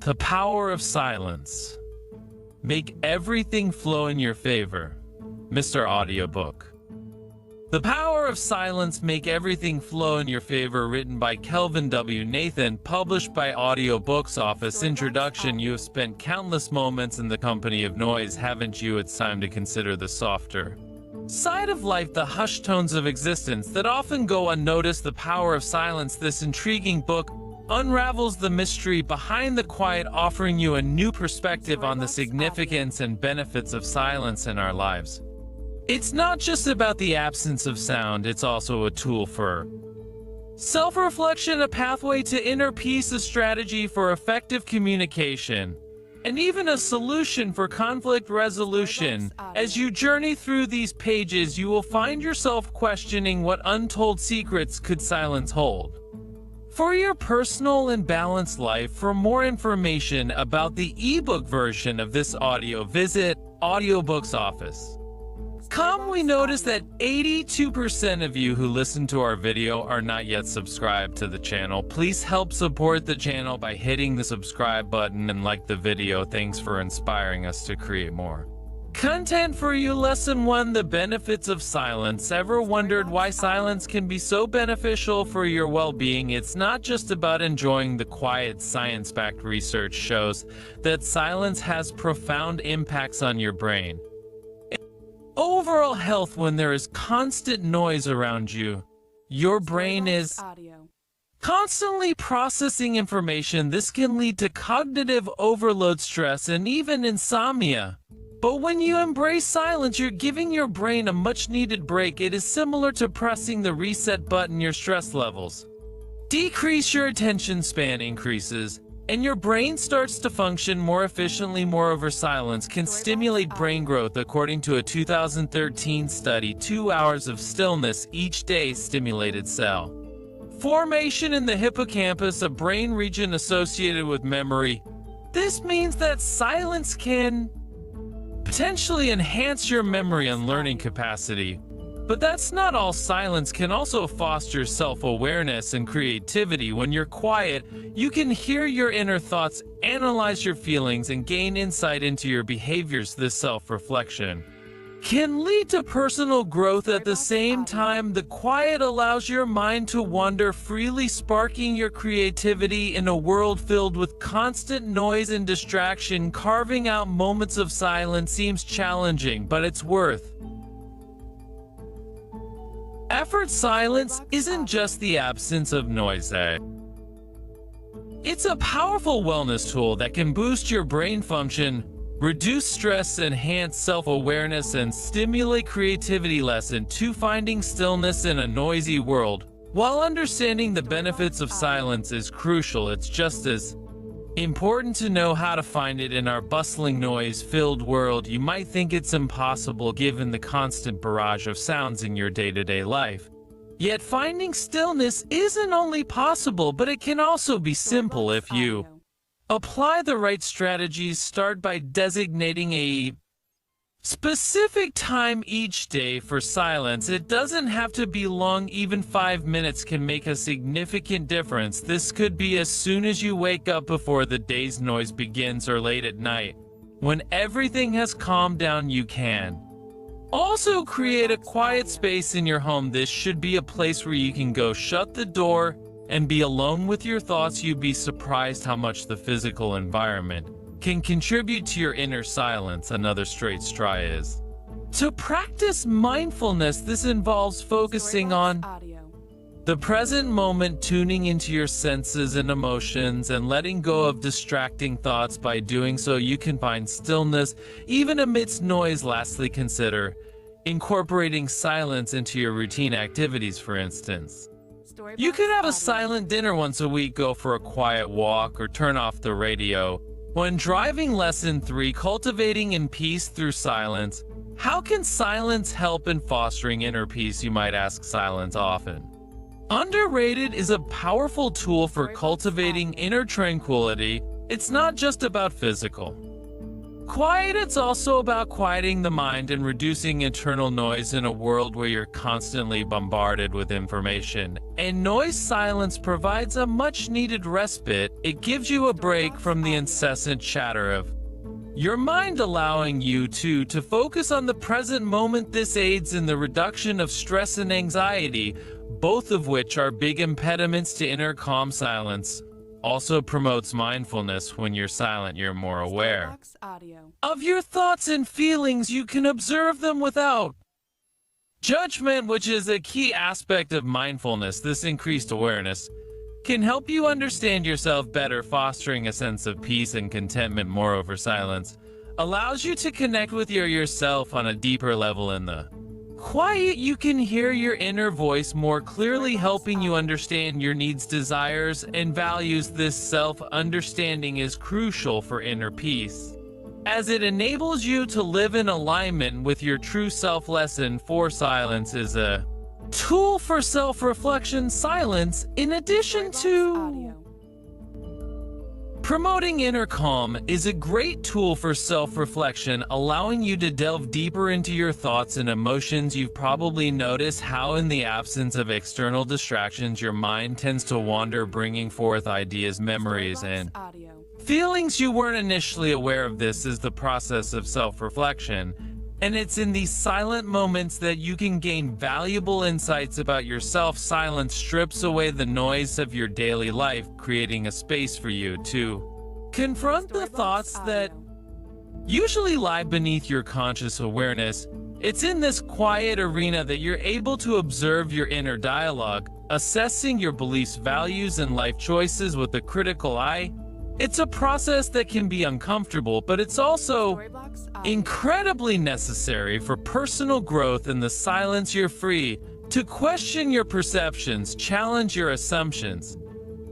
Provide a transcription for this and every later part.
The power of silence. Make everything flow in your favor. Mr. Audiobook. The Power of Silence, Make Everything Flow in Your Favor, written by Kelvin W. Nathan, published by Audiobooks. Office introduction. You have spent countless moments in the company of noise, haven't you? It's time to consider the softer side of life, the hushed tones of existence that often go unnoticed. The Power of Silence. This intriguing book unravels the mystery behind the quiet, offering you a new perspective on the significance and benefits of silence in our lives. It's not just about the absence of sound, it's also a tool for self-reflection, a pathway to inner peace, a strategy for effective communication, and even a solution for conflict resolution. As you journey through these pages, you will find yourself questioning what untold secrets could silence hold for your personal and balanced life. For more information about the ebook version of this audio, visit Audiobooks Office. We notice that 82% of you who listen to our video are not yet subscribed to the channel. Please help support the channel by hitting the subscribe button and like the video. Thanks for inspiring us to create more content for you. Lesson 1: The benefits of silence. Ever wondered why silence can be so beneficial for your well-being? It's not just about enjoying the quiet. Science-backed research shows that silence has profound impacts on your brain overall health. When there is constant noise around you, your brain is constantly processing information. This can lead to cognitive overload, stress, and even insomnia. But when you embrace silence, you're giving your brain a much-needed break. It is similar to pressing the reset button. Your stress levels decrease, your attention span increases, and your brain starts to function more efficiently. Moreover, silence can stimulate brain growth. According to a 2013 study, 2 hours of stillness each day stimulated cell formation in the hippocampus, a brain region associated with memory. This means that silence can potentially enhance your memory and learning capacity. But that's not all. Silence can also foster self-awareness and creativity. When you're quiet, you can hear your inner thoughts, analyze your feelings, and gain insight into your behaviors. This self-reflection can lead to personal growth. At the same time, the quiet allows your mind to wander freely, sparking your creativity in a world filled with constant noise and distraction. Carving out moments of silence seems challenging, but it's worth effort. Silence isn't just the absence of noise. It's a powerful wellness tool that can boost your brain function, reduce stress, enhance self-awareness, and stimulate creativity. Lesson 2: Finding stillness in a noisy world. While understanding the benefits of silence is crucial, it's just as important to know how to find it. In our bustling, noise-filled world, you might think it's impossible given the constant barrage of sounds in your day-to-day life. Yet finding stillness isn't only possible, but it can also be simple if you apply the right strategies. Start by designating a specific time each day for silence. It doesn't have to be long. Even 5 minutes can make a significant difference. This could be as soon as you wake up, before the day's noise begins, or late at night when everything has calmed down. You can also create a quiet space in your home. This should be a place where you can go, shut the door, and be alone with your thoughts. You'd be surprised how much the physical environment can contribute to your inner silence. Another straight try is to practice mindfulness. This involves focusing on the present moment, tuning into your senses and emotions, and letting go of distracting thoughts. By doing so, you can find stillness even amidst noise. Lastly, consider incorporating silence into your routine activities. For instance, you could have a silent dinner once a week, go for a quiet walk, or turn off the radio when driving. Lesson 3: Cultivating in peace through silence. How can silence help in fostering inner peace, you might ask? Silence, often underrated, is a powerful tool for cultivating inner tranquility. It's not just about physical Quiet, it's also about quieting the mind and reducing internal noise in a world where you're constantly bombarded with information. And noise silence provides a much-needed respite. It gives you a break from the incessant chatter of your mind, allowing you to focus on the present moment. This aids in the reduction of stress and anxiety, both of which are big impediments to inner calm. Silence also promotes mindfulness. When you're silent, you're more aware of your thoughts and feelings. You can observe them without judgment, which is a key aspect of mindfulness. This increased awareness can help you understand yourself better, fostering a sense of peace and contentment. Moreover, silence allows you to connect with yourself on a deeper level. In the quiet, you can hear your inner voice more clearly, helping you understand your needs, desires, and values. This self-understanding is crucial for inner peace, as it enables you to live in alignment with your true self. Lesson 4: Silence is a tool for self-reflection. Silence, in addition to promoting inner calm, is a great tool for self-reflection, allowing you to delve deeper into your thoughts and emotions. You've probably noticed how, in the absence of external distractions, your mind tends to wander, bringing forth ideas, memories, and feelings you weren't initially aware of. This is the process of self-reflection, and it's in these silent moments that you can gain valuable insights about yourself. Silence strips away the noise of your daily life, creating a space for you to confront the thoughts that usually lie beneath your conscious awareness. It's in this quiet arena that you're able to observe your inner dialogue, assessing your beliefs, values, and life choices with a critical eye. It's a process that can be uncomfortable, but it's also incredibly necessary for personal growth. In the silence, you're free to question your perceptions, challenge your assumptions,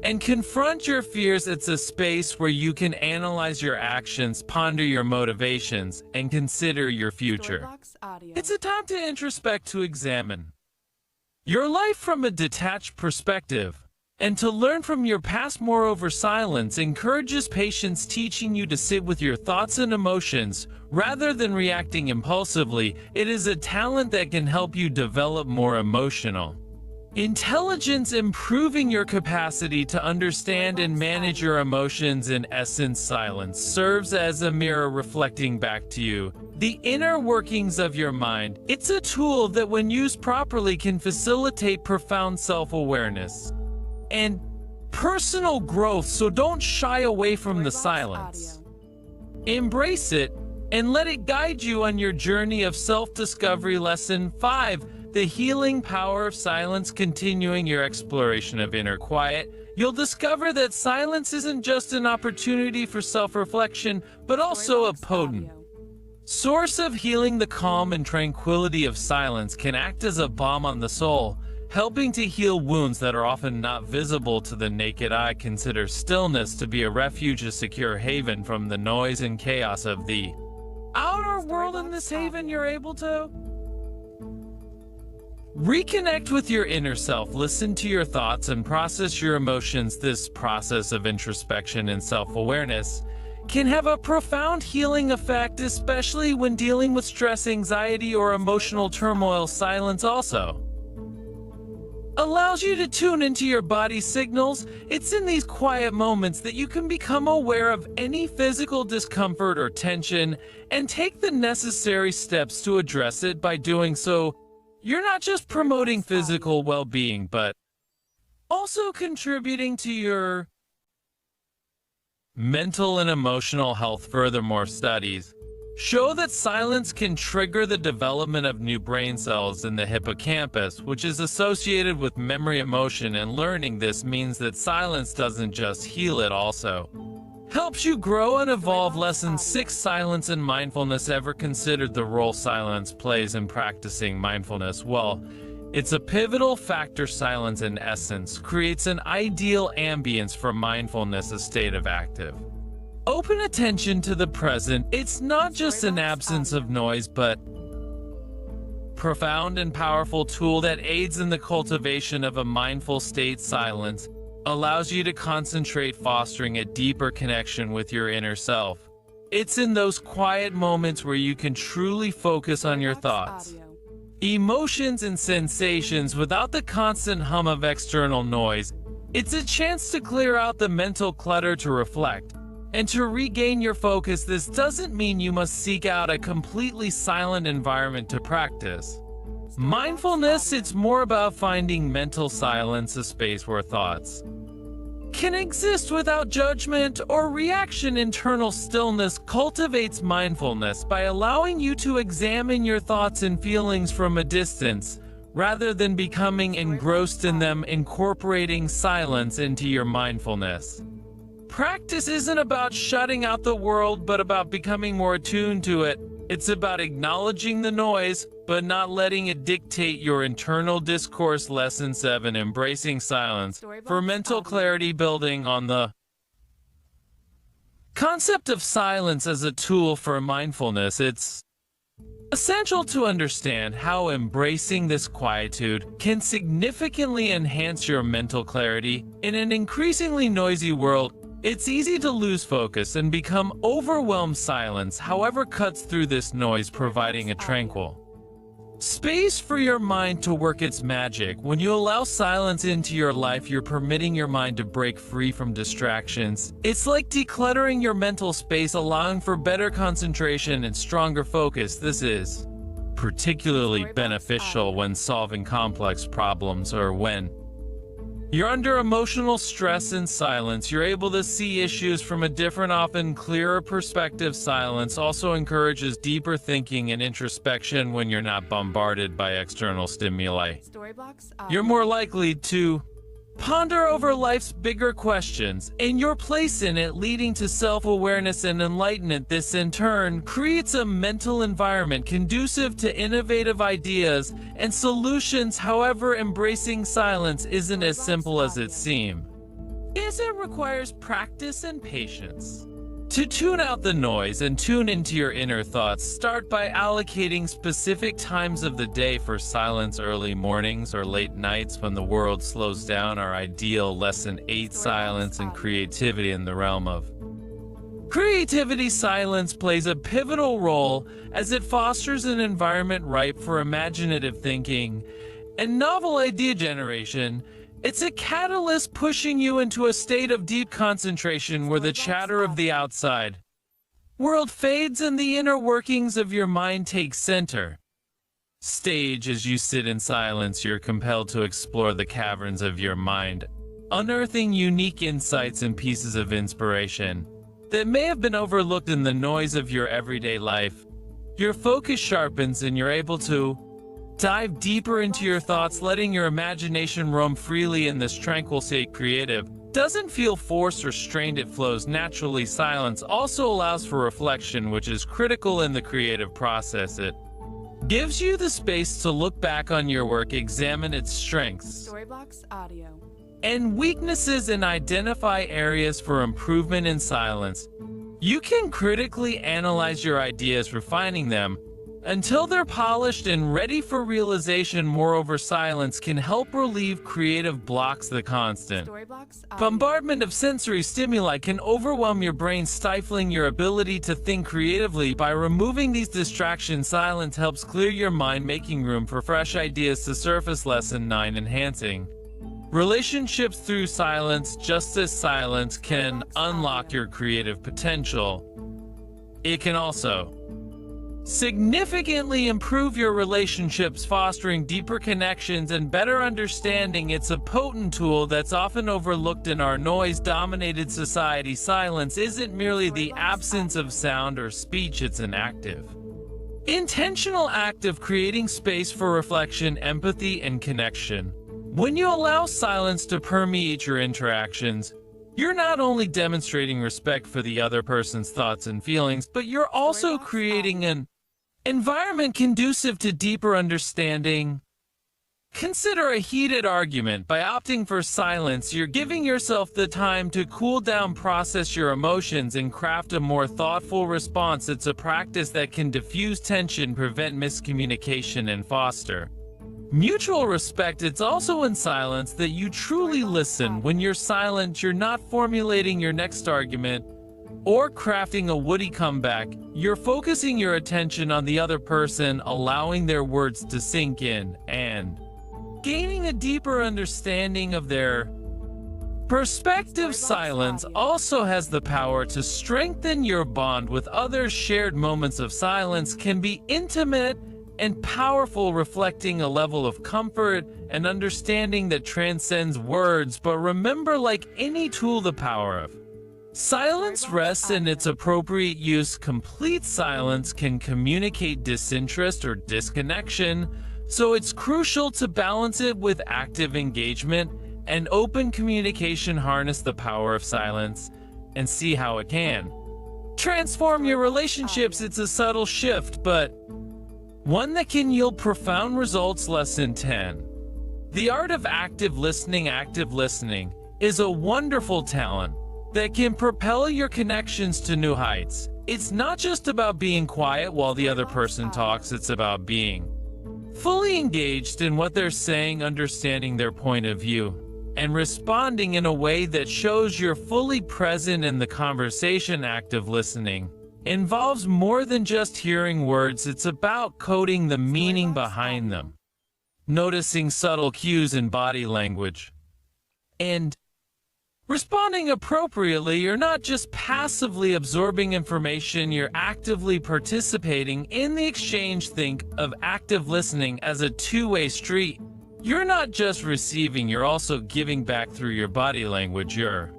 and confront your fears. It's a space where you can analyze your actions, ponder your motivations, and consider your future. It's a time to introspect, to examine your life from a detached perspective, and to learn from your past. Moreover, silence encourages patience, teaching you to sit with your thoughts and emotions rather than reacting impulsively. It is a talent that can help you develop more emotional intelligence, improving your capacity to understand and manage your emotions. In essence, silence serves as a mirror, reflecting back to you the inner workings of your mind. It's a tool that, when used properly, can facilitate profound self-awareness and personal growth. So don't shy away from the silence. Embrace it and let it guide you on your journey of self-discovery. Lesson 5: The healing power of silence. Continuing your exploration of inner quiet, you'll discover that silence isn't just an opportunity for self-reflection, but also a potent source of healing. The calm and tranquility of silence can act as a balm on the soul, helping to heal wounds that are often not visible to the naked eye. Consider stillness to be a refuge, a secure haven from the noise and chaos of the outer world. In this haven, you're able to reconnect with your inner self, listen to your thoughts, and process your emotions. This process of introspection and self-awareness can have a profound healing effect, especially when dealing with stress, anxiety, or emotional turmoil. Silence also allows you to tune into your body's signals. It's in these quiet moments that you can become aware of any physical discomfort or tension and take the necessary steps to address it. By doing so, you're not just promoting physical well-being, but also contributing to your mental and emotional health. Furthermore, studies show that silence can trigger the development of new brain cells in the hippocampus, which is associated with memory, emotion, and learning. This means that silence doesn't just heal, it also helps you grow and evolve. Lesson 6: Silence and mindfulness. Ever considered the role silence plays in practicing mindfulness? Well, it's a pivotal factor. Silence, in essence, creates an ideal ambience for mindfulness, a state of active, open attention to the present. It's not just an absence of noise, but profound and powerful tool that aids in the cultivation of a mindful state. Silence allows you to concentrate, fostering a deeper connection with your inner self. It's in those quiet moments where you can truly focus on your thoughts, emotions, and sensations without the constant hum of external noise. It's a chance to clear out the mental clutter, to reflect, and to regain your focus. This doesn't mean you must seek out a completely silent environment to practice mindfulness. It's more about finding mental silence, a space where thoughts can exist without judgment or reaction. Internal stillness cultivates mindfulness by allowing you to examine your thoughts and feelings from a distance, rather than becoming engrossed in them. Incorporating silence into your mindfulness practice isn't about shutting out the world, but about becoming more attuned to it. It's about acknowledging the noise, but not letting it dictate your internal discourse. Lesson 7. Embracing silence for mental clarity. Building on the concept of silence as a tool for mindfulness, it's essential to understand how embracing this quietude can significantly enhance your mental clarity. In an increasingly noisy world, it's easy to lose focus and become overwhelmed. Silence, however, cuts through this noise, providing a tranquil space for your mind to work its magic. When you allow silence into your life, you're permitting your mind to break free from distractions. It's like decluttering your mental space, allowing for better concentration and stronger focus. This is particularly beneficial when solving complex problems or when you're under emotional stress. In silence, you're able to see issues from a different, often clearer perspective. Silence also encourages deeper thinking and introspection. When you're not bombarded by external stimuli, you're more likely to ponder over life's bigger questions and your place in it, leading to self-awareness and enlightenment. This in turn creates a mental environment conducive to innovative ideas and solutions. However, embracing silence isn't as simple as it seems. It requires practice and patience. To tune out the noise and tune into your inner thoughts, start by allocating specific times of the day for silence. Early mornings or late nights when the world slows down are ideal. Lesson 8. Silence and creativity. In the realm of creativity, silence plays a pivotal role as it fosters an environment ripe for imaginative thinking and novel idea generation. It's a catalyst pushing you into a state of deep concentration where the chatter of the outside world fades and the inner workings of your mind take center stage. As you sit in silence, you're compelled to explore the caverns of your mind, unearthing unique insights and pieces of inspiration that may have been overlooked in the noise of your everyday life. Your focus sharpens and you're able to dive deeper into your thoughts, letting your imagination roam freely in this tranquil state. Creative doesn't feel forced or strained, it flows naturally. Silence also allows for reflection, which is critical in the creative process. It gives you the space to look back on your work, examine its strengths and weaknesses, and identify areas for improvement. In silence, you can critically analyze your ideas, refining them until they're polished and ready for realization. Moreover, silence can help relieve creative blocks. The constant bombardment of sensory stimuli can overwhelm your brain, stifling your ability to think creatively. By removing these distractions, silence helps clear your mind, making room for fresh ideas to surface. Lesson 9. Enhancing relationships through silence. Just as silence can unlock your creative potential, it can also significantly improve your relationships, fostering deeper connections and better understanding. It's a potent tool that's often overlooked in our noise-dominated society. Silence isn't merely the absence of sound or speech, it's an active, intentional act of creating space for reflection, empathy, and connection. When you allow silence to permeate your interactions, you're not only demonstrating respect for the other person's thoughts and feelings, but you're also creating an environment conducive to deeper understanding. Consider a heated argument. By opting for silence, you're giving yourself the time to cool down, process your emotions, and craft a more thoughtful response. It's a practice that can diffuse tension, prevent miscommunication, and foster mutual respect. It's also in silence that you truly listen. When you're silent, you're not formulating your next argument, or crafting a witty comeback, you're focusing your attention on the other person, allowing their words to sink in, and gaining a deeper understanding of their perspective. Silence also has the power to strengthen your bond with others. Shared moments of silence can be intimate and powerful, reflecting a level of comfort and understanding that transcends words. But remember, like any tool, the power of silence rests in its appropriate use. Complete silence can communicate disinterest or disconnection, so it's crucial to balance it with active engagement and open communication. Harness the power of silence and see how it can transform your relationships. It's a subtle shift, but one that can yield profound results. Lesson 10. The art of active listening. Active listening is a wonderful talent that can propel your connections to new heights. It's not just about being quiet while the other person talks, it's about being fully engaged in what they're saying, understanding their point of view, and responding in a way that shows you're fully present in the conversation. Active listening involves more than just hearing words, it's about coding the meaning behind them, noticing subtle cues in body language, and responding appropriately. You're not just passively absorbing information, you're actively participating in the exchange. Think of active listening as a two-way street. You're not just receiving, you're also giving back through your body language, your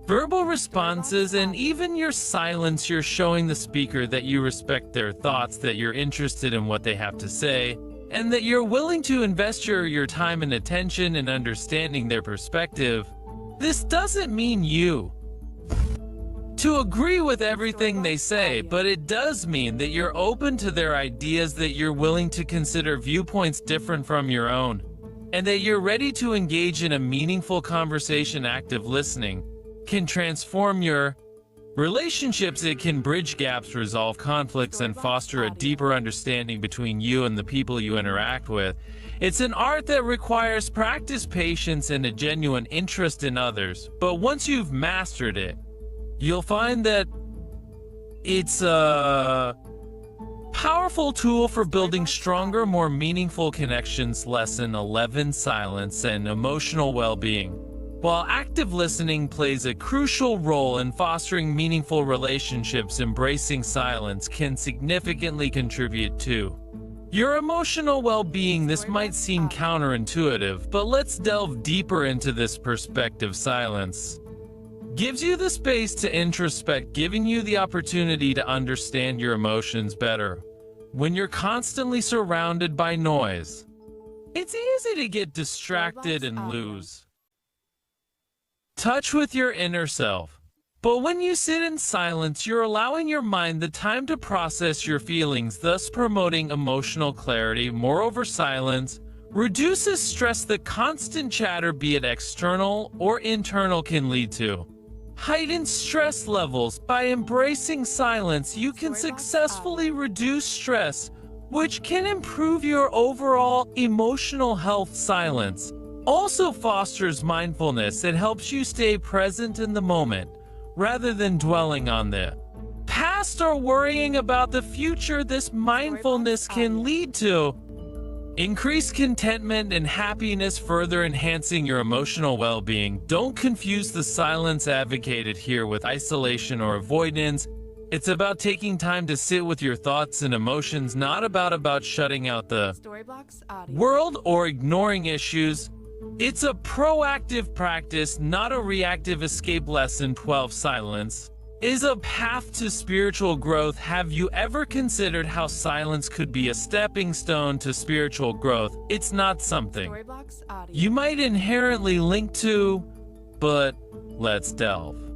verbal responses, and even your silence. You're showing the speaker that you respect their thoughts, that you're interested in what they have to say, and that you're willing to invest your time and attention in understanding their perspective. This doesn't mean you to agree with everything they say, but it does mean that you're open to their ideas, that you're willing to consider viewpoints different from your own, and that you're ready to engage in a meaningful conversation. Active listening can transform your relationships. It can bridge gaps, resolve conflicts, and foster a deeper understanding between you and the people you interact with. It's an art that requires practice, patience, and a genuine interest in others. But once you've mastered it, you'll find that it's a powerful tool for building stronger, more meaningful connections. Lesson 11. Silence and emotional well-being. While active listening plays a crucial role in fostering meaningful relationships, embracing silence can significantly contribute to your emotional well-being. This might seem counterintuitive, but let's delve deeper into this perspective. Silence gives you the space to introspect, giving you the opportunity to understand your emotions better. When you're constantly surrounded by noise, it's easy to get distracted and lose touch with your inner self. But when you sit in silence, you're allowing your mind the time to process your feelings, thus promoting emotional clarity. Moreover, silence reduces stress. The constant chatter, be it external or internal, can lead to heightened stress levels. By embracing silence, you can successfully reduce stress, which can improve your overall emotional health. Silence also fosters mindfulness. It helps you stay present in the moment, rather than dwelling on the past or worrying about the future. This mindfulness can lead to increased contentment and happiness, further enhancing your emotional well-being. Don't confuse the silence advocated here with isolation or avoidance. It's about taking time to sit with your thoughts and emotions, not about shutting out the world or ignoring issues. It's a proactive practice, not a reactive escape. Lesson 12. Silence is a path to spiritual growth. Have you ever considered how silence could be a stepping stone to spiritual growth? It's not something you might inherently link to, but let's delve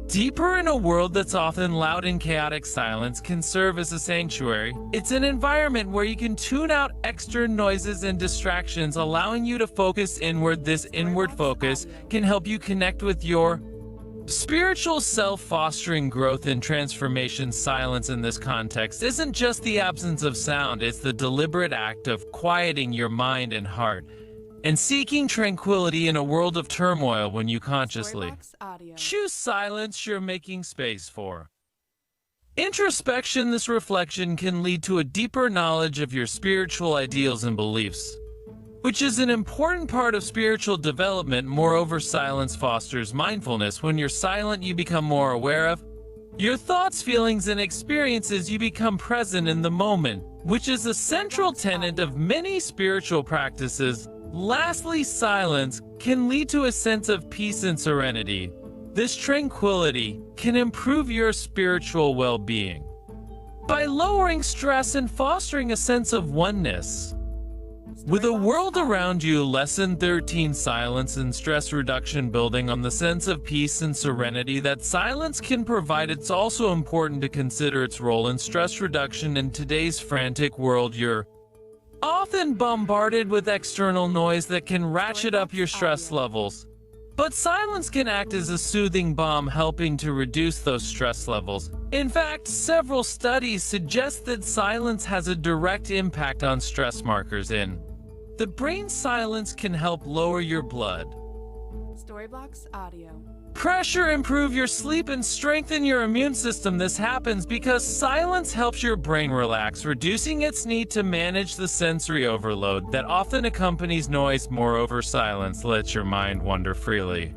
deeper. In a world that's often loud and chaotic, silence can serve as a sanctuary. It's an environment where you can tune out external noises and distractions, allowing you to focus inward. This inward focus can help you connect with your spiritual self, fostering growth and transformation. Silence in this context isn't just the absence of sound, it's the deliberate act of quieting your mind and heart. and seeking tranquility in a world of turmoil when you consciously Audio. choose silence you're making space for. Introspection, this reflection can lead to a deeper knowledge of your spiritual ideals and beliefs, which is an important part of spiritual development. Moreover, silence fosters mindfulness. When you're silent, you become more aware of your thoughts, feelings, and experiences. You become present in the moment, which is a central tenet of many spiritual practices. Lastly, silence can lead to a sense of peace and serenity. This tranquility can improve your spiritual well-being by lowering stress and fostering a sense of oneness with the world around you. Lesson 13: Silence and stress reduction. Building on the sense of peace and serenity that silence can provide, it's also important to consider its role in stress reduction. In today's frantic world, you're often bombarded with external noise that can ratchet up your stress levels. But silence can act as a soothing balm, helping to reduce those stress levels. In fact, several studies suggest that silence has a direct impact on stress markers in the brain. Silence can help lower your blood Storyblocks Audio. pressure, improve your sleep, and strengthen your immune system. This happens because silence helps your brain relax, reducing its need to manage the sensory overload that often accompanies noise. Moreover, silence lets your mind wander freely,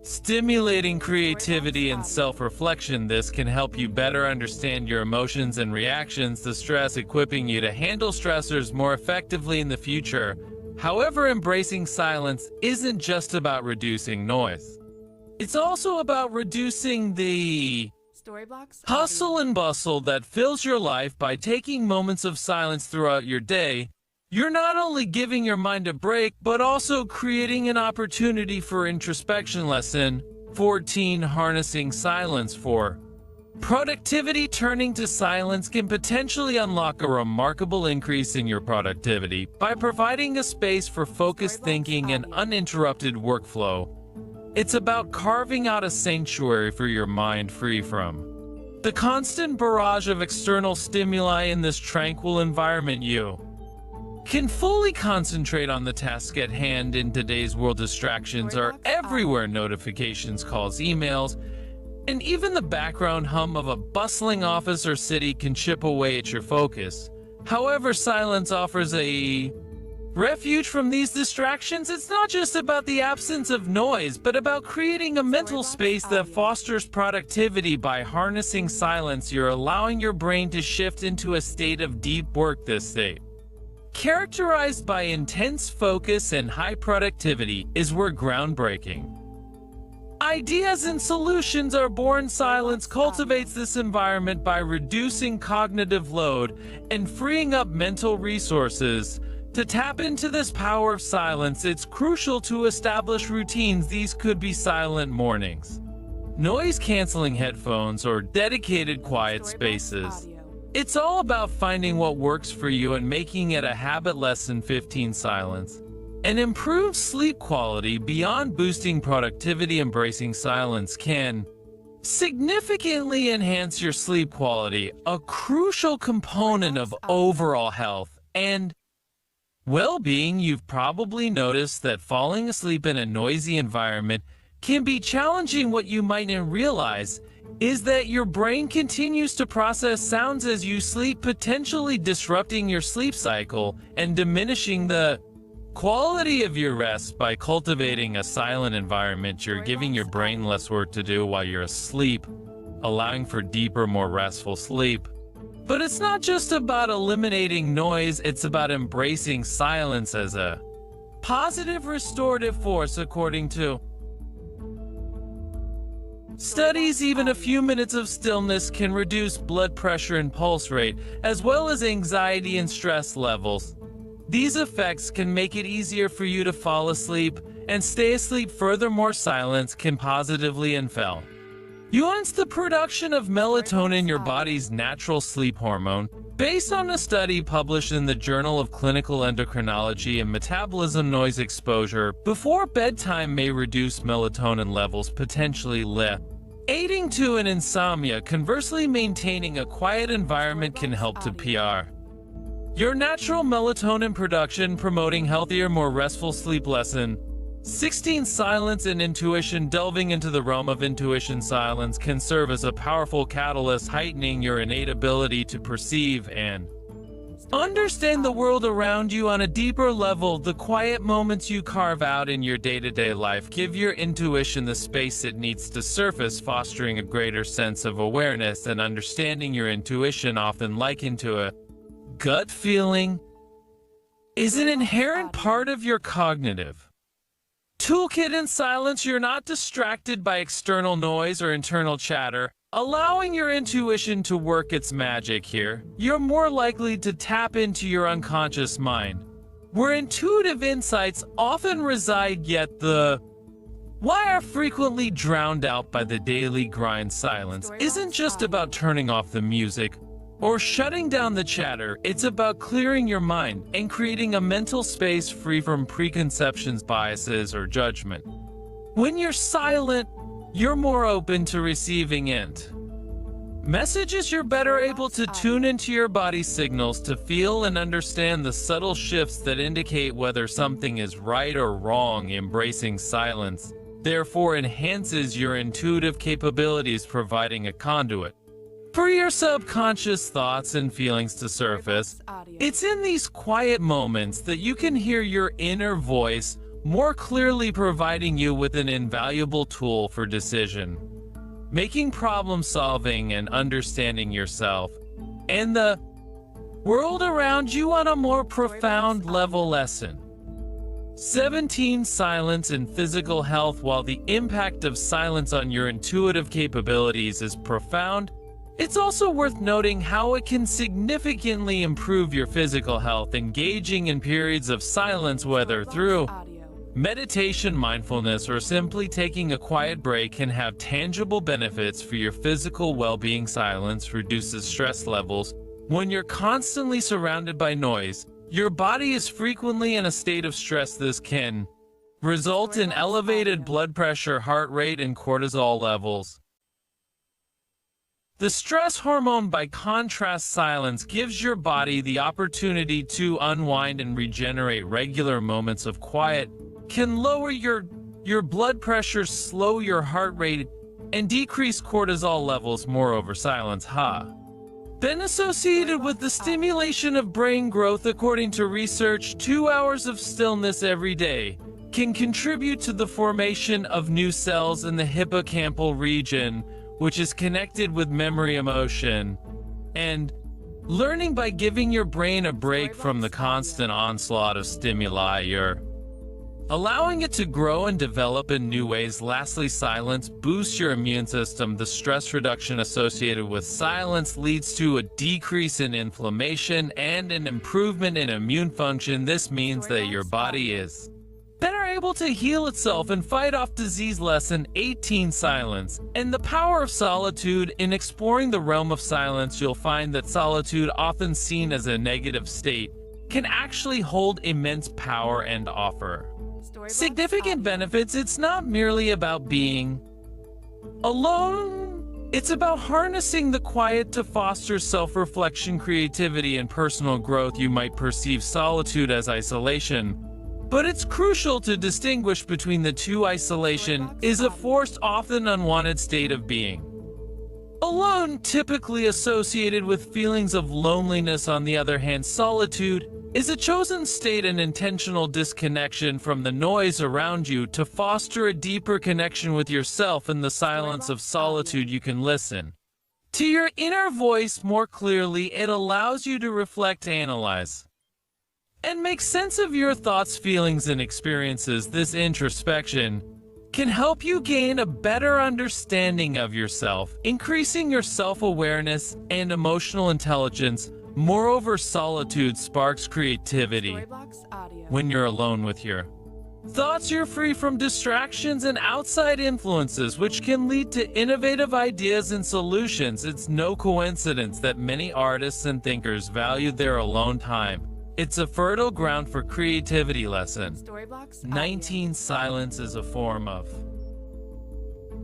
stimulating creativity and self-reflection. This can help you better understand your emotions and reactions to stress, equipping you to handle stressors more effectively in the future. However, embracing silence isn't just about reducing noise. It's also about reducing the Storyblocks hustle and bustle that fills your life. By taking moments of silence throughout your day, you're not only giving your mind a break, but also creating an opportunity for introspection. Lesson 14: Harnessing silence for productivity. Turning to silence can potentially unlock a remarkable increase in your productivity by providing a space for focused thinking and uninterrupted workflow. It's about carving out a sanctuary for your mind, free from the constant barrage of external stimuli. In this tranquil environment, you can fully concentrate on the task at hand. In today's world, distractions are everywhere. Notifications, calls, emails, and even the background hum of a bustling office or city can chip away at your focus. However, silence offers a refuge from these distractions. It's not just about the absence of noise, but about creating a mental space that fosters productivity. By harnessing silence, you're allowing your brain to shift into a state of deep work. This state, characterized by intense focus and high productivity, is where groundbreaking ideas and solutions are born. Silence cultivates this environment by reducing cognitive load and freeing up mental resources. To tap into this power of silence, it's crucial to establish routines. These could be silent mornings, noise-canceling headphones, or dedicated quiet spaces. It's all about finding what works for you and making it a habit. Lesson 15: Silence and improved sleep quality. Beyond boosting productivity, embracing silence can significantly enhance your sleep quality, a crucial component of overall health and well-being. You've probably noticed that falling asleep in a noisy environment can be challenging. What you might not realize is that your brain continues to process sounds as you sleep, potentially disrupting your sleep cycle and diminishing the quality of your rest. By cultivating a silent environment, you're giving your brain less work to do while you're asleep, allowing for deeper, more restful sleep. But it's not just about eliminating noise, it's about embracing silence as a positive restorative force. According to studies, even a few minutes of stillness can reduce blood pressure and pulse rate, as well as anxiety and stress levels. These effects can make it easier for you to fall asleep and stay asleep. Furthermore, silence can positively influence the production of melatonin, your body's natural sleep hormone. Based on a study published in the Journal of Clinical Endocrinology and Metabolism, noise exposure before bedtime may reduce melatonin levels, potentially aiding to an insomnia. Conversely, maintaining a quiet environment can help to PR your natural melatonin production, promoting healthier, more restful sleep. Lesson 16. Silence and intuition. Delving into the realm of intuition, silence can serve as a powerful catalyst, heightening your innate ability to perceive and understand the world around you on a deeper level. The quiet moments you carve out in your day-to-day life give your intuition the space it needs to surface, fostering a greater sense of awareness and understanding. Your intuition, often likened to a gut feeling, is an inherent part of your cognitive toolkit. In silence, you're not distracted by external noise or internal chatter, allowing your intuition to work its magic. Here, you're more likely to tap into your unconscious mind, where intuitive insights often reside, yet the why are frequently drowned out by the daily grind. Silence isn't just about turning off the music or shutting down the chatter. It's about clearing your mind and creating a mental space free from preconceptions, biases, or judgment. When you're silent, you're more open to receiving messages. You're better able to tune into your body's signals to feel and understand the subtle shifts that indicate whether something is right or wrong. Embracing silence, therefore, enhances your intuitive capabilities, providing a conduit for your subconscious thoughts and feelings to surface. It's in these quiet moments that you can hear your inner voice more clearly, providing you with an invaluable tool for decision making, problem solving, and understanding yourself and the world around you on a more profound level. Lesson 17. Silence and physical health. While the impact of silence on your intuitive capabilities is profound, it's also worth noting how it can significantly improve your physical health. Engaging in periods of silence, whether through meditation, mindfulness, or simply taking a quiet break, can have tangible benefits for your physical well-being. Silence reduces stress levels. When you're constantly surrounded by noise, your body is frequently in a state of stress. This can result in elevated blood pressure, heart rate, and cortisol levels. The stress hormone. By contrast, silence gives your body the opportunity to unwind and regenerate. Regular moments of quiet can lower your blood pressure, slow your heart rate, and decrease cortisol levels. Moreover, silence has been associated with the stimulation of brain growth. According to research, 2 hours of stillness every day can contribute to the formation of new cells in the hippocampal region, which is connected with memory, emotion, and learning. By giving your brain a break from the constant onslaught of stimuli, you're allowing it to grow and develop in new ways. Lastly, silence boosts your immune system. The stress reduction associated with silence leads to a decrease in inflammation and an improvement in immune function. This means that your body is better able to heal itself and fight off disease. Lesson 18. Silence and the power of solitude. In exploring the realm of silence, you'll find that solitude, often seen as a negative state, can actually hold immense power and offer significant benefits. It's not merely about being alone. It's about harnessing the quiet to foster self-reflection, creativity, and personal growth. You might perceive solitude as isolation, but it's crucial to distinguish between the two. Isolation is a forced, often unwanted state of being alone, typically associated with feelings of loneliness. On the other hand, solitude is a chosen state, an intentional disconnection from the noise around you to foster a deeper connection with yourself. In the silence of solitude, you can listen to your inner voice more clearly. It allows you to reflect, analyze, and make sense of your thoughts, feelings, and experiences. This introspection can help you gain a better understanding of yourself, increasing your self-awareness and emotional intelligence. Moreover, solitude sparks creativity. When you're alone with your thoughts, you're free from distractions and outside influences, which can lead to innovative ideas and solutions. It's no coincidence that many artists and thinkers value their alone time. It's a fertile ground for creativity. Lesson 19. Silence is a form of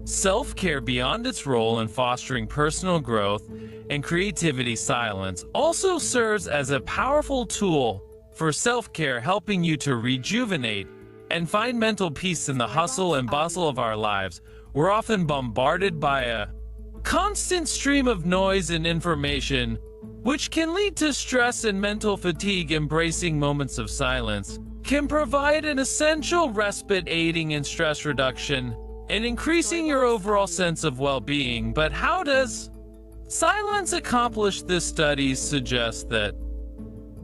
Self-care, beyond its role in fostering personal growth and creativity, silence also serves as a powerful tool for self-care, helping you to rejuvenate and find mental peace in the hustle and bustle of our lives. We're often bombarded by a constant stream of noise and information, which can lead to stress and mental fatigue. Embracing moments of silence can provide an essential respite, aiding in stress reduction and increasing your overall sense of well-being. But how does silence accomplish this? Studies suggest that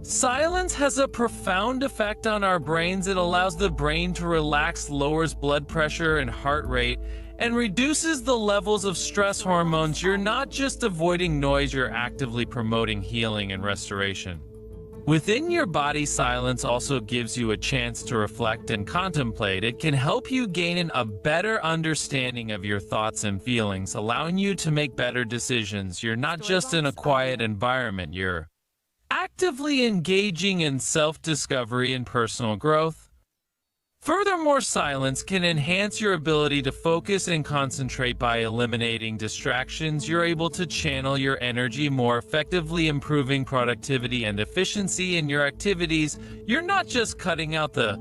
silence has a profound effect on our brains. It allows the brain to relax, lowers blood pressure and heart rate, and reduces the levels of stress hormones. You're not just avoiding noise, you're actively promoting healing and restoration within your body. Silence also gives you a chance to reflect and contemplate. It can help you gain a better understanding of your thoughts and feelings, allowing you to make better decisions. You're not just in a quiet environment, you're actively engaging in self-discovery and personal growth. Furthermore, silence can enhance your ability to focus and concentrate. By eliminating distractions, you're able to channel your energy more effectively, improving productivity and efficiency in your activities. You're not just cutting out the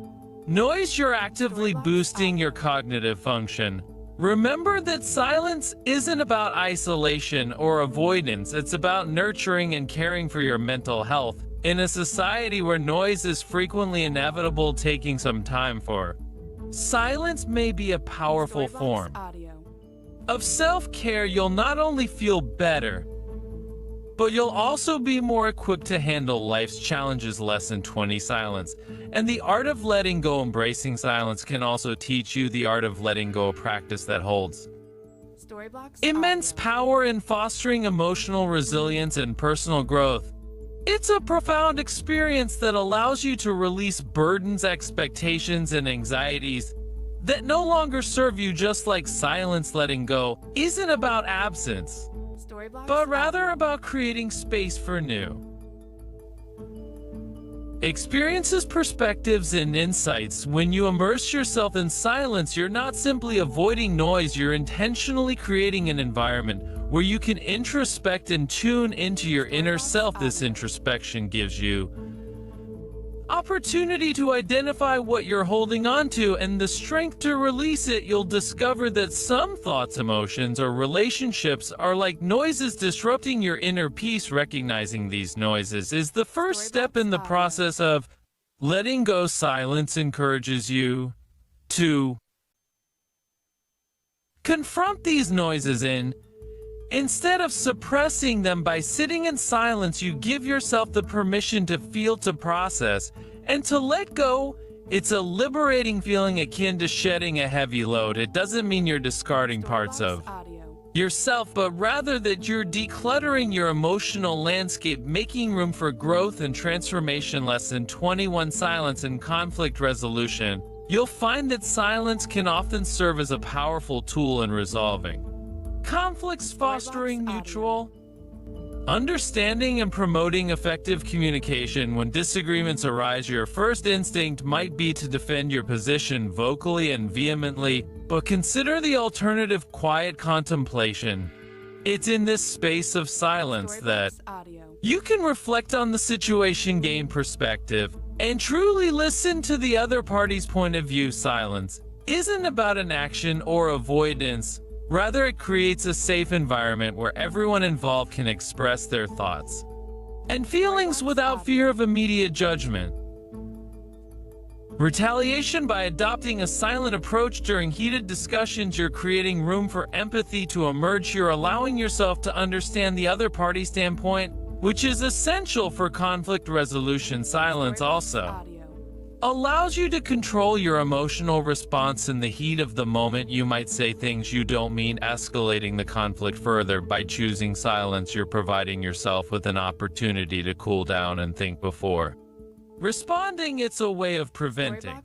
noise, you're actively boosting your cognitive function. Remember that silence isn't about isolation or avoidance, it's about nurturing and caring for your mental health. In a society where noise is frequently inevitable, taking some time for silence may be a powerful form of self-care. You'll not only feel better, but you'll also be more equipped to handle life's challenges. Lesson 20: Silence and the art of letting go. Embracing silence can also teach you the art of letting go, a practice that holds immense power in fostering emotional resilience and personal growth. It's a profound experience that allows you to release burdens, expectations, and anxieties that no longer serve you. Just like silence, letting go isn't about absence, but rather about creating space for new experiences, perspectives, and insights. When you immerse yourself in silence, you're not simply avoiding noise, you're intentionally creating an environment where you can introspect and tune into your inner self. This introspection gives you opportunity to identify what you're holding on to and the strength to release it. You'll discover that some thoughts, emotions, or relationships are like noises disrupting your inner peace. Recognizing these noises is the first step in the process of letting go. Silence encourages you to confront these noises instead of suppressing them. By sitting in silence, you give yourself the permission to feel, to process, and to let go. It's a liberating feeling akin to shedding a heavy load. It doesn't mean you're discarding parts of yourself, but rather that you're decluttering your emotional landscape, making room for growth and transformation. Lesson 21: Silence and conflict resolution. You'll find that silence can often serve as a powerful tool in resolving conflicts, fostering mutual understanding and promoting effective communication. When disagreements arise, your first instinct might be to defend your position vocally and vehemently, but consider the alternative: quiet contemplation. It's in this space of silence that you can reflect on the situation, gain perspective, and truly listen to the other party's point of view. Silence isn't about an action or avoidance. Rather, it creates a safe environment where everyone involved can express their thoughts and feelings without fear of immediate judgment. Retaliation. By adopting a silent approach during heated discussions, you're creating room for empathy to emerge. You're allowing yourself to understand the other party's standpoint, which is essential for conflict resolution. Silence also allows you to control your emotional response in the heat of the moment. You might say things you don't mean, escalating the conflict further. By choosing silence, you're providing yourself with an opportunity to cool down and think before responding. It's a way of preventing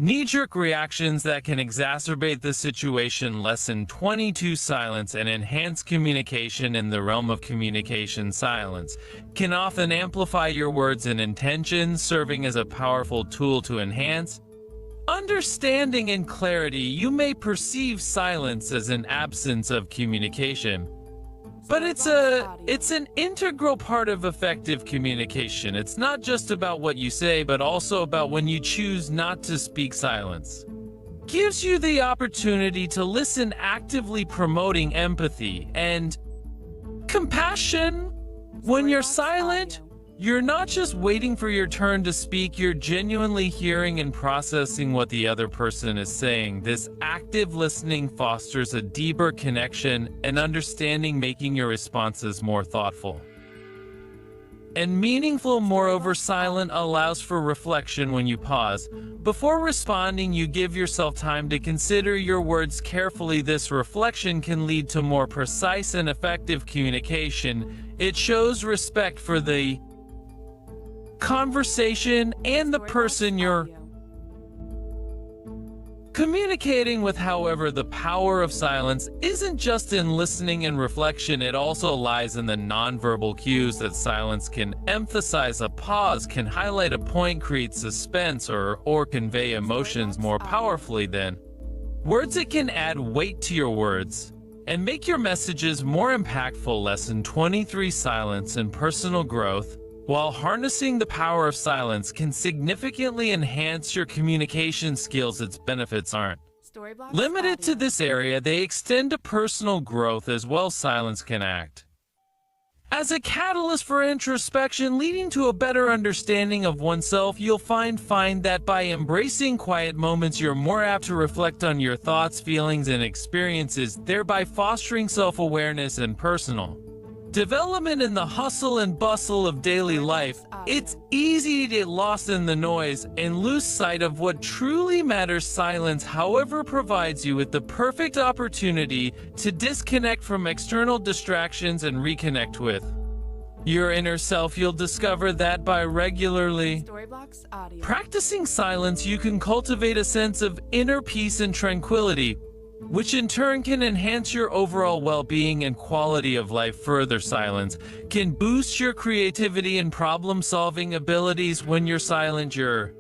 knee-jerk reactions that can exacerbate the situation. Lesson 22: Silence and enhance communication. In the realm of communication, silence can often amplify your words and intentions, serving as a powerful tool to enhance understanding and clarity. You may perceive silence as an absence of communication, but it's an integral part of effective communication. It's not just about what you say, but also about when you choose not to speak. Silence gives you the opportunity to listen, actively promoting empathy and compassion. When you're silent, you're not just waiting for your turn to speak, you're genuinely hearing and processing what the other person is saying. This active listening fosters a deeper connection and understanding, making your responses more thoughtful and meaningful. Moreover, silence allows for reflection. When you pause before responding, you give yourself time to consider your words carefully. This reflection can lead to more precise and effective communication. It shows respect for the conversation and the person you're communicating with. However, the power of silence isn't just in listening and reflection, it also lies in the nonverbal cues that silence can emphasize. A pause can highlight a point, create suspense, or convey emotions more powerfully than words. It can add weight to your words and make your messages more impactful. Lesson 23: Silence and personal growth. While harnessing the power of silence can significantly enhance your communication skills, its benefits aren't limited to this area. They extend to personal growth as well. Silence can act as a catalyst for introspection, leading to a better understanding of oneself. You'll find that by embracing quiet moments, you're more apt to reflect on your thoughts, feelings, and experiences, thereby fostering self-awareness and personal development. In the hustle and bustle of daily life, it's easy to get lost in the noise and lose sight of what truly matters. Silence, however, provides you with the perfect opportunity to disconnect from external distractions and reconnect with your inner self. You'll discover that by regularly practicing silence, you can cultivate a sense of inner peace and tranquility, which in turn can enhance your overall well-being and quality of life. Further, silence can boost your creativity and problem-solving abilities. When you're silent, you're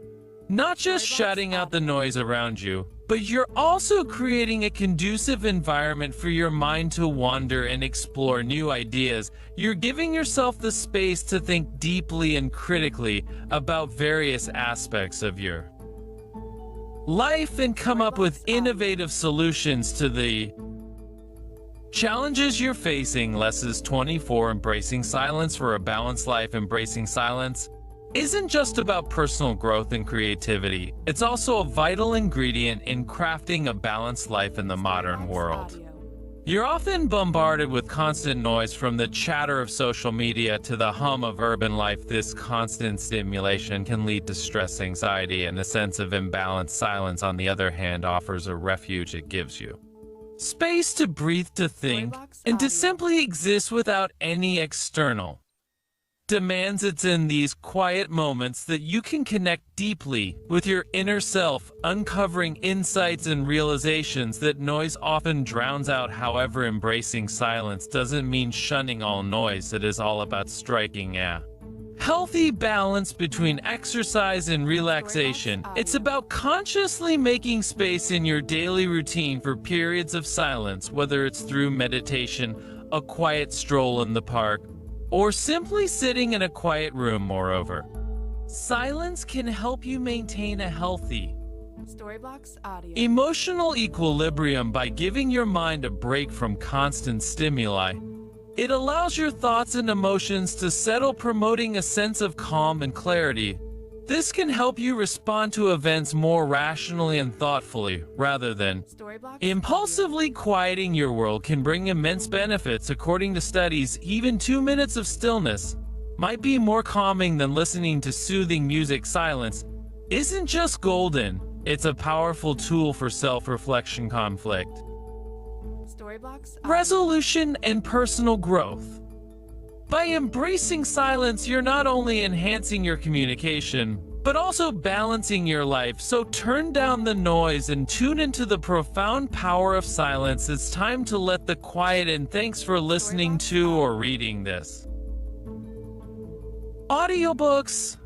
not just shutting out the noise around you, but you're also creating a conducive environment for your mind to wander and explore new ideas. You're giving yourself the space to think deeply and critically about various aspects of your life and come up with innovative solutions to the challenges you're facing. Lesson 24: Embracing silence for a balanced life. Embracing silence isn't just about personal growth and creativity, it's also a vital ingredient in crafting a balanced life in the modern world. You're often bombarded with constant noise, from the chatter of social media to the hum of urban life. This constant stimulation can lead to stress, anxiety, and a sense of imbalance. Silence, on the other hand, offers a refuge. It gives you space to breathe, to think, and to simply exist without any external demands. It's in these quiet moments that you can connect deeply with your inner self, uncovering insights and realizations that noise often drowns out. However, embracing silence doesn't mean shunning all noise. It is all about striking a healthy balance between exercise and relaxation. It's about consciously making space in your daily routine for periods of silence, whether it's through meditation, a quiet stroll in the park, or simply sitting in a quiet room. Moreover, silence can help you maintain a healthy emotional equilibrium by giving your mind a break from constant stimuli. It allows your thoughts and emotions to settle, promoting a sense of calm and clarity. This can help you respond to events more rationally and thoughtfully, rather than impulsively. Quieting your world can bring immense benefits. According to studies, even 2 minutes of stillness might be more calming than listening to soothing music. Silence isn't just golden, it's a powerful tool for self-reflection, conflict resolution, and personal growth. By embracing silence, you're not only enhancing your communication, but also balancing your life. So turn down the noise and tune into the profound power of silence. It's time to let the quiet in. Thanks for listening to or reading this audiobooks.